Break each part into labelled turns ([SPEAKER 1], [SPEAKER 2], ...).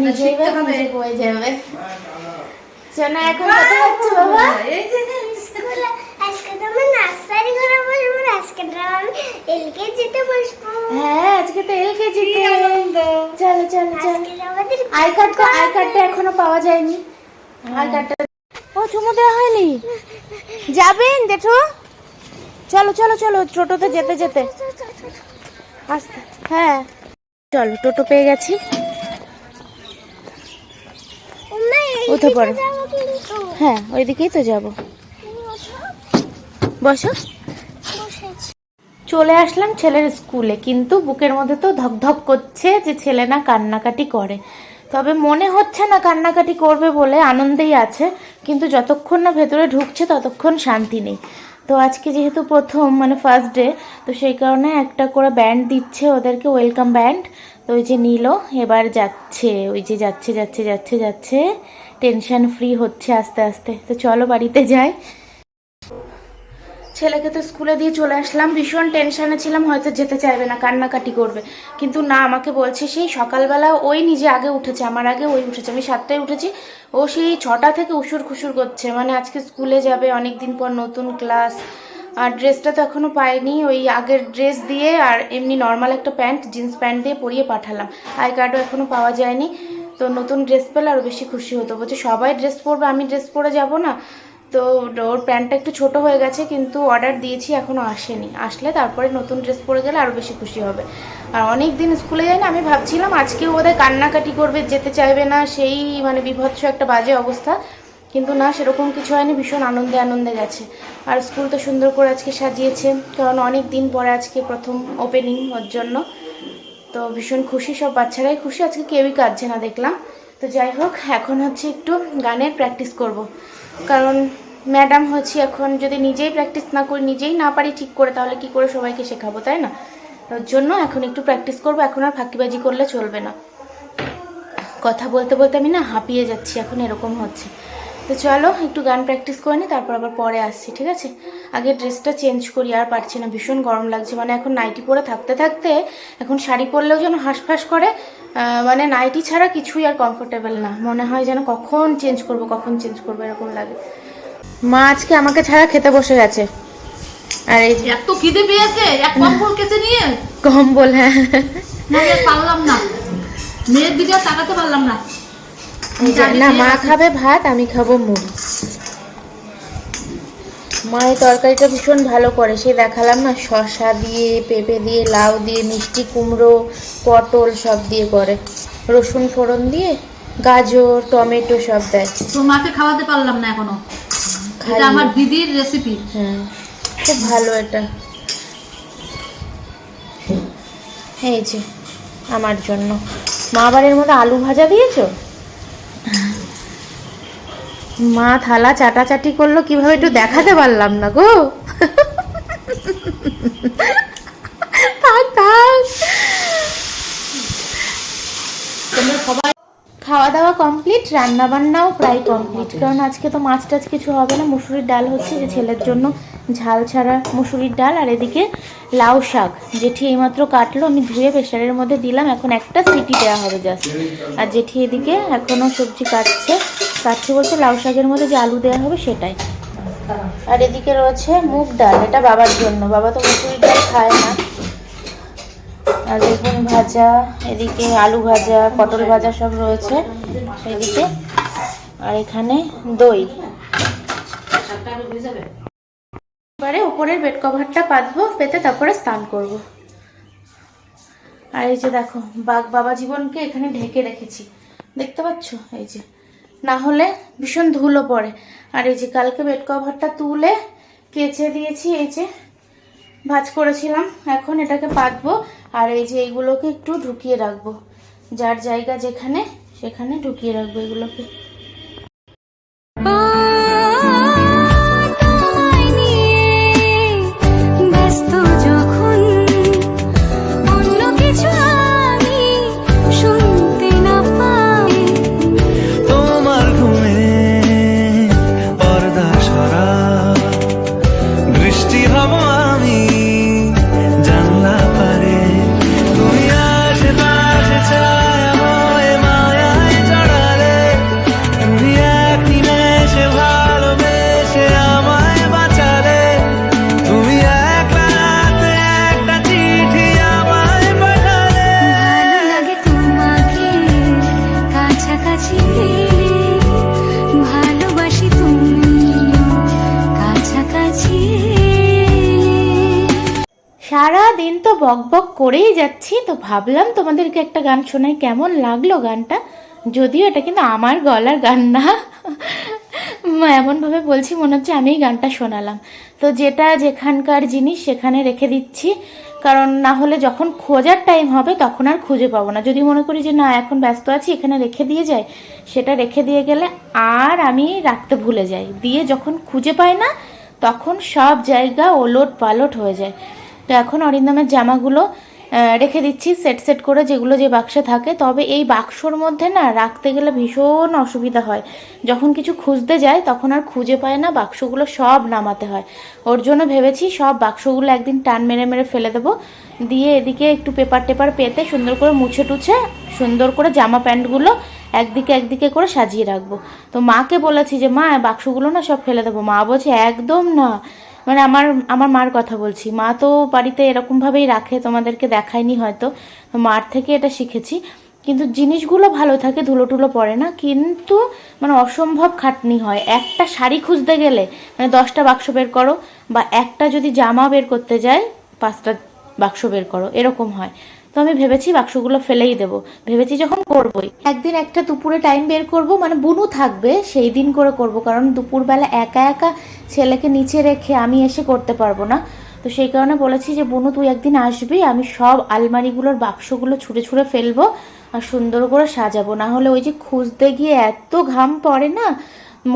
[SPEAKER 1] নিজেই বয়ে যাবে। শোনা এখন কোথায় যাচ্ছ বাবা?
[SPEAKER 2] আজকে তো আমি নার্সারি ঘরে বসবো, আজকে তো আমি এলকেজিতে বসবো।
[SPEAKER 1] হ্যাঁ আজকে তো এলকেজিতে। চলো চলো চলো। আই কার্ডটা এখনো পাওয়া যায়নি। আই কার্ডটা ও চুমু দেওয়া হয়নি। যাবেন জেঠু? চলো চলো চলো, টোটোতে যেতে যেতে আস্তে। হ্যাঁ চলো, টোটো পেয়ে গেছি। উঠে পড়ো। হ্যাঁ ওইদিকেই তো যাবো। বসো। চলে আসলাম ছেলের স্কুলে, কিন্তু বুকের মধ্যে তো ধকধক করছে যে ছেলে না কান্নাকাটি করে। তবে মনে হচ্ছে না কান্নাকাটি করবে বলে, আনন্দেই আছে, কিন্তু যতক্ষণ না ভেতরে ঢুকছে ততক্ষণ শান্তি নেই। তো আজকে যেহেতু প্রথম মানে ফার্স্ট ডে, তো সেই কারণে একটা করে ব্যান্ড দিচ্ছে ওদেরকে, ওয়েলকাম ব্যান্ড। তো ওই যে নিল, এবার যাচ্ছে, ওই যে যাচ্ছে যাচ্ছে যাচ্ছে যাচ্ছে, টেনশন ফ্রি হচ্ছে আস্তে আস্তে। তো চলো বাড়িতে যাই। ছেলেকে তো স্কুলে দিয়ে চলে আসলাম, ভীষণ টেনশনে ছিলাম হয়তো যেতে চাইবে না, কান্নাকাটি করবে, কিন্তু না, আমাকে বলছে সেই সকালবেলা ওই নিজে আগে উঠেছে, আমার আগে ওই উঠেছে, আমি 7টায় উঠেছি, ও সেই 6টা থেকে উসুর খুসুর করছে, মানে আজকে স্কুলে যাবে, অনেক দিন পর নতুন ক্লাস। আর ড্রেসটা তো এখনও পাইনি, ওই আগের ড্রেস দিয়ে আর এমনি নর্মাল একটা প্যান্ট, জিন্স প্যান্ট দিয়ে পরিয়ে পাঠালাম, আই কার্ডও এখনও পাওয়া যায়নি। তো নতুন ড্রেস পেলে আরও বেশি খুশি হতো, বলছে সবাই ড্রেস পরবে, আমি ড্রেস পরে যাব না। তো ওর প্যান্টটা একটু ছোট হয়ে গেছে, কিন্তু অর্ডার দিয়েছি, এখনও আসেনি, আসলে তারপরে নতুন ড্রেস পরে গেলে আরও বেশি খুশি হবে। আর অনেক দিন স্কুলে যাই না, আমি ভাবছিলাম আজকেও বোধহয় কান্নাকাটি করবে, যেতে চাইবে না, সেই মানে বিভৎস একটা বাজে অবস্থা, কিন্তু না, সেরকম কিছু হয়নি, ভীষণ আনন্দে আনন্দে গেছে। আর স্কুল তো সুন্দর করে আজকে সাজিয়েছে, কারণ অনেক দিন পরে আজকে প্রথম ওপেনিং ওর জন্য। তো ভীষণ খুশি, সব বাচ্চারাই খুশি, আজকে কেউই কাঁদছে না দেখলাম। তো যাই হোক, এখন হচ্ছে একটু গানের প্র্যাকটিস করব, কারণ ম্যাডাম হচ্ছি, এখন যদি নিজেই প্র্যাকটিস না করি, নিজেই না পারি ঠিক করে, তাহলে কি করে সবাইকে শেখাবো, তাই না? তার জন্য এখন একটু প্র্যাকটিস করব, এখন আর ফাঁকিবাজি করলে চলবে না। কথা বলতে বলতে আমি না হাঁপিয়ে যাচ্ছি, এখন এরকম হচ্ছে। তো চলো একটু গান প্র্যাকটিস করে নিই, তারপর আবার পরে আসছি, ঠিক আছে? আগে ড্রেসটা চেঞ্জ করি, আর পারছি না, ভীষণ গরম লাগছে, মানে এখন নাইটি পরে থাকতে থাকতে এখন শাড়ি পরলেও যেন হাঁসফাঁস করে, মানে নাইটি ছাড়া কিছুই আর কমফোর্টেবল না, মনে হয় যেন কখন চেঞ্জ করবো এরকম লাগে। মা আজকে আমাকে ছাড়া খেতে বসে গেছে, আর এই
[SPEAKER 3] এত খিদে পেয়েছে, এক কম্বল কেচে নিয়ে
[SPEAKER 1] কম্বল, হ্যাঁ
[SPEAKER 3] পারলাম না, মেয়ের দিকে তাকাতে পারলাম না।
[SPEAKER 1] না, মা খাবে ভাত, আমি খাবো মুড়ি। মা এই তরকারিটা ভীষণ ভালো করে, সে দেখালাম না, শসা দিয়ে, পেঁপে দিয়ে, লাউ দিয়ে, মিষ্টি কুমড়ো, পটল সব দিয়ে করে, রসুন ফোড়ন দিয়ে, গাজর, টমেটো সব দেয়।
[SPEAKER 3] তো মাকে খাওয়াতে পারলাম না এখনো, এটা আমার দিদির রেসিপি।
[SPEAKER 1] হ্যাঁ খুব ভালো এটা। এই যে আমার জন্য, মা আবার এর মধ্যে আলু ভাজা দিয়েছো। মা থালা চাটাচাটি করলো কিভাবে, একটু দেখাতে পারলাম না গো। খাওয়া দাওয়া কমপ্লিট, রান্না বান্নাও প্রায় কমপ্লিট, কারণ আজকে তো মাছ টাছ কিছু হবে না, মুসুরির ডাল হচ্ছে, যে ছেলের জন্য ঝাল ছাড়া মুসুরির ডাল, আর এদিকে লাউ শাক জেঠি এইমাত্র কাটলো, আমি ধুয়ে প্রেশারের মধ্যে দিলাম, এখন একটা সিটি দেওয়া হবে জাস্ট। আর জেঠি এদিকে এখনও সবজি কাটছে বলতে লাউ শাকের মধ্যে যে আলু দেওয়া হবে সেটাই। আর এদিকে রয়েছে মুগ ডাল, এটা বাবার জন্য, বাবা তো মুসুরির ডাল খায় না। আর বেগুন ভাজা, এদিকে আলু ভাজা, পটল ভাজা সব রয়েছে এদিকে, আর এখানে দই। এবারে উপরের বেড কভারটা পাতবো, পেতে তারপরে স্নান করব। আর এই যে দেখো, বাবা জীবনকে এখানে ঢেকে রেখেছি, দেখতে পাচ্ছ, এই যে, না হলে ভীষণ ধুলো পড়ে। আর এই যে কালকে বেড কভারটা তুলে কেচে দিয়েছি, এই যে ভাঁজ করেছিলাম, এখন এটাকে পাতবো। আর এই যে এইগুলোকে একটু ঢুকিয়ে রাখবো, যার জায়গা যেখানে সেখানে ঢুকিয়ে রাখবো এগুলোকে। তো বক বক করেই যাচ্ছি, তো ভাবলাম তোমাদেরকে একটা গান শোনাই। কেমন লাগলো গানটা? যদিও এটা কিন্তু আমার গলার গান না, এমনভাবে বলছি মনে হচ্ছে আমি এই গানটা শোনালাম। তো যেটা যেখানকার জিনিস সেখানে রেখে দিচ্ছি, কারণ না হলে যখন খোঁজার টাইম হবে তখন আর খুঁজে পাবো না। যদি মনে করি যে না এখন ব্যস্ত আছি এখানে রেখে দিয়ে যাই, সেটা রেখে দিয়ে গেলে আর আমি রাখতে ভুলে যাই, দিয়ে যখন খুঁজে পাই না তখন সব জায়গা ওলট পালট হয়ে যায়। তো এখন অরিন্দমের জামাগুলো রেখে দিচ্ছি সেট সেট করে, যেগুলো যে বাক্সে থাকে। তবে এই বাক্সর মধ্যে না রাখতে গেলে ভীষণ অসুবিধা হয়, যখন কিছু খুঁজতে যায় তখন আর খুঁজে পায় না, বাক্সগুলো সব নামাতে হয়। ওর জন্য ভেবেছি সব বাক্সগুলো একদিন টান মেরে মেরে ফেলে দেবো, দিয়ে এদিকে একটু পেপার টেপার পেতে সুন্দর করে মুছে টুছে সুন্দর করে জামা প্যান্টগুলো একদিকে একদিকে করে সাজিয়ে রাখবো। তো মাকে বলেছি যে মা বাক্সগুলো না সব ফেলে দেবো, মা বলছে একদম না। মানে আমার আমার মার কথা বলছি, মা তো বাড়িতে এরকমভাবেই রাখে, তোমাদেরকে দেখায়নি হয়তো, তো মার থেকে এটা শিখেছি। কিন্তু জিনিসগুলো ভালো থাকে, ধুলো টুলো পড়ে না, কিন্তু মানে অসম্ভব খাটনি হয়। একটা শাড়ি খুঁজতে গেলে মানে 10টা বাক্স বের করো, বা একটা যদি জামা বের করতে যায় 5টা বাক্স বের করো, এরকম হয়। তো আমি ভেবেছি বাক্সগুলো ফেলেই দেবো, ভেবেছি যখন করবোই একদিন একটা দুপুরে টাইম বের করব, মানে বুনু থাকবে সেই দিন করে করব, কারণ দুপুরবেলা একা একা ছেলেকে নিচে রেখে আমি এসে করতে পারবো না। তো সেই কারণে বলেছি যে বুনু তুই একদিন আসবি, আমি সব আলমারিগুলোর বাক্সগুলো ছুঁড়ে ছুঁড়ে ফেলবো আর সুন্দর করে সাজাবো। না হলে ওই যে খুঁজতে গিয়ে এত ঘাম পড়ে না,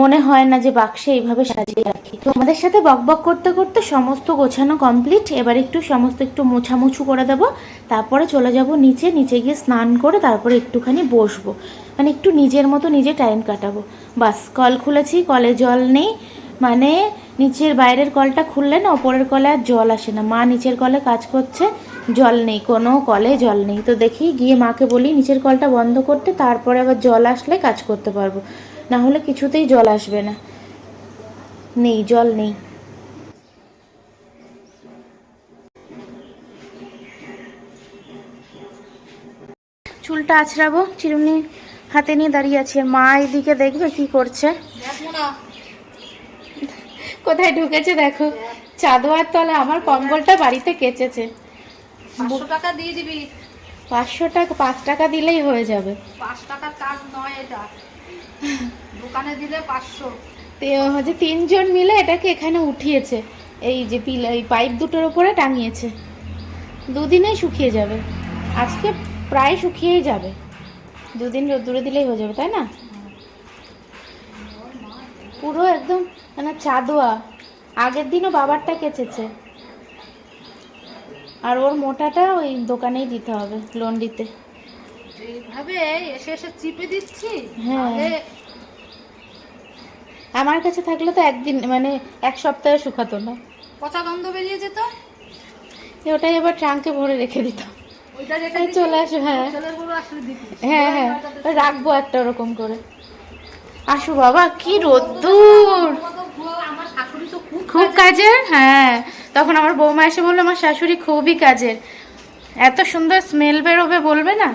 [SPEAKER 1] মনে হয় না যে বাক্সে এইভাবে সাজিয়ে রাখি। তো আমাদের সাথে বকবক করতে করতে সমস্ত গোছানো কমপ্লিট। এবার একটু সমস্ত একটু মোছামুছু করে দেবো, তারপরে চলে যাব নিচে, নিচে গিয়ে স্নান করে তারপরে একটুখানি বসবো, মানে একটু নিজের মতো নিজে টাইম কাটাবো। বাস, কল খুলেছি, কলে জল নেই, মানে নিচের বাইরের কলটা খুললে না ওপরের কলে আর জল আসে না। মা নিচের কলে কাজ করছে, জল নেই, কোনো কলে জল নেই। তো দেখি গিয়ে মাকে বলি নিচের কলটা বন্ধ করতে, তারপরে আবার জল আসলে কাজ করতে পারবো, না হলে কিছুতেই জল আসবে না। নেই, জল নেই। চুলটা আছড়াবো, চিরুনি হাতে নিয়ে দাঁড়িয়ে আছে, মা এদিকে দেখবে কি করছে। কোথায় ঢুকেছে দেখো, চাদোয়ার তলে আমার কম্বলটা বাড়িতে কেচেছে।
[SPEAKER 3] 500 টাকা দিয়ে দিবি।
[SPEAKER 1] 500 টাকা? 5 টাকা দিলেই হয়ে যাবে।
[SPEAKER 3] 5 টাকার কাজ নয় এটা, দোকানে দিলে 500।
[SPEAKER 1] হচ্ছে 3 জন মিলে এটাকে এখানে উঠিয়েছে, এই যে এই পাইপ দুটোর উপরে টাঙিয়েছে। 2 দিনেই শুকিয়ে যাবে, আজকে প্রায় শুকিয়েই যাবে। 2 দিন রোদ্দুরে দিলেই হয়ে যাবে, তাই না? পুরো একদম মানে চাদোয়া। আগের দিনও বাবারটা কেচেছে, আর ওর মোটাটা ওই দোকানেই দিতে হবে লন্ডিতে।
[SPEAKER 3] এইভাবে এসে এসে চিপে দিচ্ছি।
[SPEAKER 1] হ্যাঁ, আমার কাছে থাকলে তো একদিন মানে 1 সপ্তাহে শুকাতো না,
[SPEAKER 3] পচা গন্ধ বেরিয়ে যেত।
[SPEAKER 1] ওটাই আবার ট্রাঙ্কে ভরে রেখে দিতাম।
[SPEAKER 3] ওইটা রেখে
[SPEAKER 1] এই চলে আসো। হ্যাঁ
[SPEAKER 3] ছেলেগুলো আসলে দিতি।
[SPEAKER 1] হ্যাঁ হ্যাঁ, রাখবো একটা ওরকম করে। আসো বাবা, কি রোদ্দুর,
[SPEAKER 3] আমার শাশুড়ি তো
[SPEAKER 1] খুব কাজের। হ্যাঁ, তখন আমার বৌমা এসে বললো আমার শাশুড়ি খুবই কাজের, এত সুন্দর স্মেল বেরোবে বলবে না।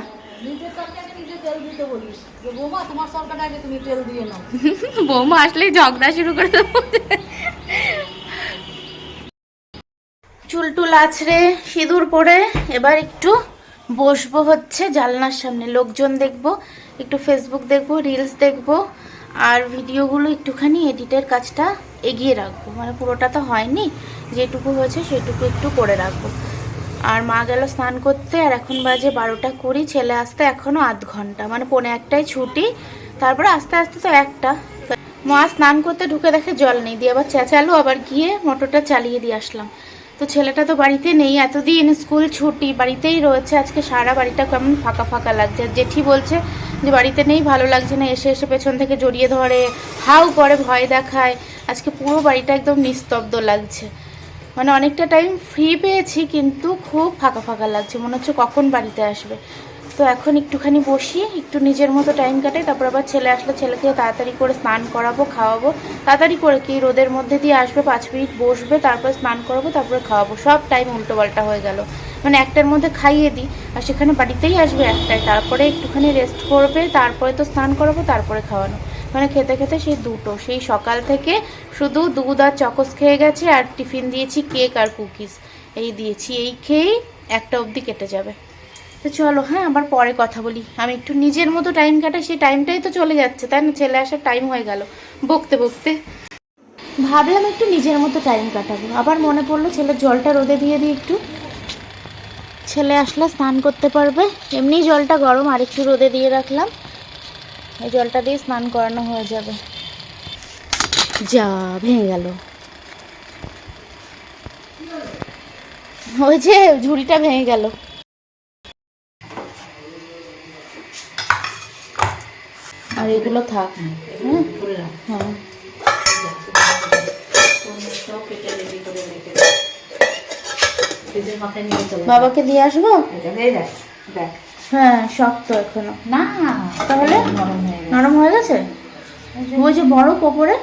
[SPEAKER 3] নিজের তরকারি নিজে তেল দিতে বলিস যে বৌমা তোমার তরকারি আগে তুমি তেল দিয়ে নাও।
[SPEAKER 1] বৌমা আসলেই ঝগড়া শুরু করে দেবো। চুল টুল আছড়ে সিঁদুর পরে এবার একটু বসবো হচ্ছে জানলার সামনে, লোকজন দেখবো, একটু ফেসবুক দেখবো, রিলস দেখবো, আর ভিডিওগুলো একটুখানি এডিটের কাজটা এগিয়ে রাখবো, মানে পুরোটা তো হয়নি, যেটুকু হয়েছে সেটুকু একটু করে রাখবো। আর মা গেল স্নান করতে, আর এখন বাজে 12টা 20, ছেলে আসতে এখনও আধ ঘন্টা, মানে 1:45 ছুটি, তারপরে আস্তে আস্তে তো 1টা। মা স্নান করতে ঢুকে দেখে জল নেই, দিয়ে আবার চেঁচালো, আবার গিয়ে মোটরটা চালিয়ে দিয়ে আসলাম। তো ছেলেটা তো বাড়িতে নেই, এতদিন স্কুল ছুটি, বাড়িতেই রয়েছে, আজকে সারা বাড়িটা কেমন ফাঁকা ফাঁকা লাগছে। জেঠি বলছে যে বাড়িতে নেই, ভালো লাগছে না, এসে এসে পেছন থেকে জড়িয়ে ধরে, হাউ করে, ভয় দেখায়। আজকে পুরো বাড়িটা একদম নিস্তব্ধ লাগছে, মানে অনেকটা টাইম ফ্রি পেয়েছি কিন্তু খুব ফাঁকা ফাঁকা লাগছে, মনে হচ্ছে কখন বাড়িতে আসবে। তো এখন একটুখানি বসি, একটু নিজের মতো টাইম কাটাই, তারপর আবার ছেলে আসলে ছেলেকে তাড়াতাড়ি করে স্নান করাবো, খাওয়াবো। তাড়াতাড়ি করে কি, রোদের মধ্যে দিয়ে আসবে, 5 মিনিট বসবে, তারপরে স্নান করাবো, তারপরে খাওয়াবো। সব টাইম উল্টোপাল্টা হয়ে গেল, মানে 1টার মধ্যে খাইয়ে দিই, আর সেখানে বাড়িতেই আসবে 1টায়, তারপরে একটুখানি রেস্ট করবে, তারপরে তো স্নান করাবো, তারপরে খাওয়ানো, মানে খেতে খেতে সেই 2টো। সেই সকাল থেকে শুধু দুধ আর চকোস খেয়ে গেছে, আর টিফিন দিয়েছি কেক আর কুকিজ, এই দিয়েছি, এই খেয়েই 1টা অবধি কেটে যাবে। তো চলো, হ্যাঁ আবার পরে কথা বলি। আমি একটু নিজের মতো টাইম কাটাই, সেই টাইমটাই তো চলে যাচ্ছে, তাই না? ছেলে আসার টাইম হয়ে গেল বকতে বকতে। ভাবলাম একটু নিজের মতো টাইম কাটাবো, আবার মনে পড়লো ছেলের জলটা রোদে দিয়ে দিই একটু, ছেলে আসলে স্নান করতে পারবে। এমনি জলটা গরম, আর একটু রোদে দিয়ে রাখলাম, এই জলটা দিয়ে স্নান করানো হয়ে যাবে। যা ভেঙে গেল, ওই যে ঝুড়িটা ভেঙে গেল। আর এগুলো থাক। হ্যাঁ হ্যাঁ, বাবাকে দিয়ে আসবো। হ্যাঁ শক্ত এখনো
[SPEAKER 3] না,
[SPEAKER 1] তাহলে নরম হয়ে গেছে। ওই যে বরফ ওপরে,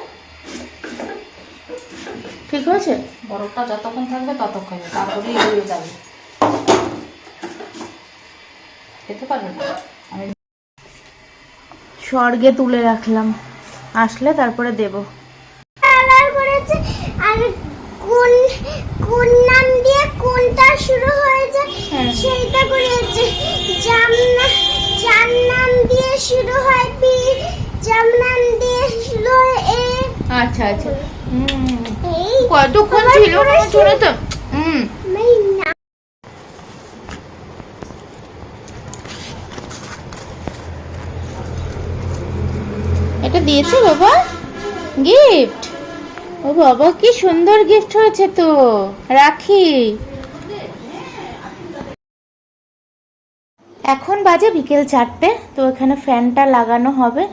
[SPEAKER 1] ঠিক হয়েছে।
[SPEAKER 3] বরফটা যতক্ষণ থাকবে ততক্ষণ, তারপরে হয়ে যাবে, খেতে পারবে না। আমি
[SPEAKER 1] স্বর্গে তুলে রাখলাম, আসলে তারপরে দেব।
[SPEAKER 2] কালার করেছে আর কোন কোন নাম দিয়ে কোনটা শুরু হয়েছে সেইটা করেছে। জান্নাম দিয়ে শুরু হয় বি, জামনাম দিয়ে শুরু হয় এ।
[SPEAKER 1] আচ্ছা আচ্ছা,
[SPEAKER 2] এই
[SPEAKER 1] কতক্ষণ ছিল শুনে তো।
[SPEAKER 2] মেই না
[SPEAKER 1] এটা দিয়েছে বাবা গিফট। ও বাবা কি সুন্দর গিফট হয়েছে তো, রাখি। এখন বাজে বিকেল 4টে, তো এখানে ফ্যানটা লাগানো হবে,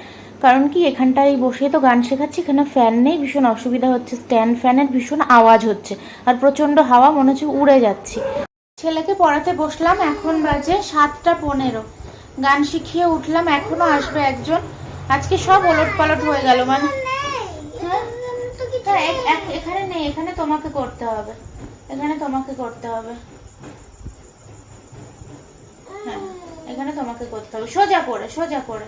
[SPEAKER 1] কারণ কি এখানটায় বসে তো গান শেখাচ্ছি, এখানে ফ্যান নেই, ভীষণ অসুবিধা হচ্ছে, স্ট্যান্ড ফ্যানের ভীষণ আওয়াজ হচ্ছে, আর প্রচণ্ড হাওয়া, মনে হচ্ছে উড়ে যাচ্ছি। ছেলেকে পড়াতে বসলাম, এখন বাজে 7টা 15, গান শিখিয়ে উঠলাম, এখনো আসবে একজন। আজকে সব ওলট পালট হয়ে গেল, মানে এখানে নেই, এখানে তোমাকে করতে হবে, এখানে তোমাকে করতে হবে, হ্যাঁ এখানে তোমাকে করতে হবে, সোজা করে সোজা করে।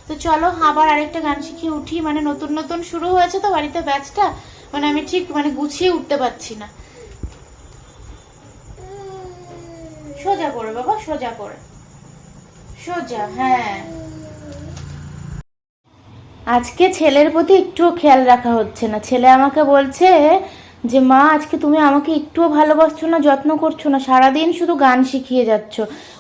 [SPEAKER 1] তো চলো আবার আরেকটা গান শিখিয়ে উঠি, মানে নতুন নতুন শুরু হয়েছে তো বাড়িতে ব্যাচটা, মানে আমি ঠিক মানে গুছিয়ে উঠতে পারছি না। সোজা করে বাবা, সোজা করে, সোজা, হ্যাঁ। আজকে ছেলের প্রতি একটুও খেয়াল রাখা হচ্ছে না, ছেলে আমাকে বলছে যে মা আজকে তুমি আমাকে একটুও ভালোবাসছো না, যত্ন করছো না, সারাদিন শুধু গান শিখিয়ে যাচ্ছ।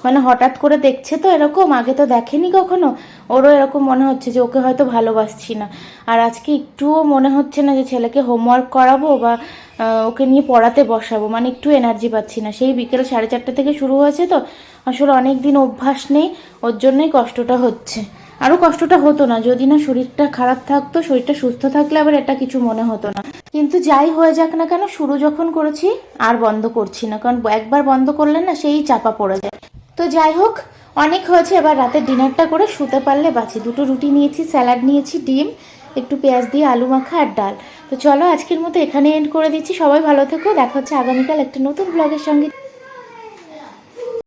[SPEAKER 1] মানে হঠাৎ করে দেখছে তো এরকম, আগে তো দেখেনি কখনো, ওরও এরকম মনে হচ্ছে যে ওকে হয়তো ভালোবাসছি না। আর আজকে একটুও মনে হচ্ছে না যে ছেলেকে হোমওয়ার্ক করাবো বা ওকে নিয়ে পড়াতে বসাবো, মানে একটু এনার্জি পাচ্ছি না। সেই বিকেল 4:30 থেকে শুরু হয়েছে তো, আসলে অনেক দিন অভ্যাস নেই, ওর জন্যই কষ্টটা হচ্ছে। আরও কষ্টটা হতো না যদি না শরীরটা খারাপ থাকতো, শরীরটা সুস্থ থাকলে আবার এটা কিছু মনে হতো না। কিন্তু যাই হয়ে যাক না কেন, শুরু যখন করেছি আর বন্ধ করছি না, কারণ একবার বন্ধ করলে না সেই চাপা পড়ে যায়। তো যাই হোক, অনেক হয়েছে, এবার রাতের ডিনারটা করে শুতে পারলে বাঁচি। 2টো রুটি নিয়েছি, স্যালাড নিয়েছি, ডিম, একটু পেঁয়াজ দিয়ে আলু মাখা আর ডাল। তো চলো আজকের মতো এখানে এন্ড করে দিচ্ছি। সবাই ভালো থেকো, দেখা হচ্ছে আগামীকাল একটা নতুন ব্লগের সঙ্গে।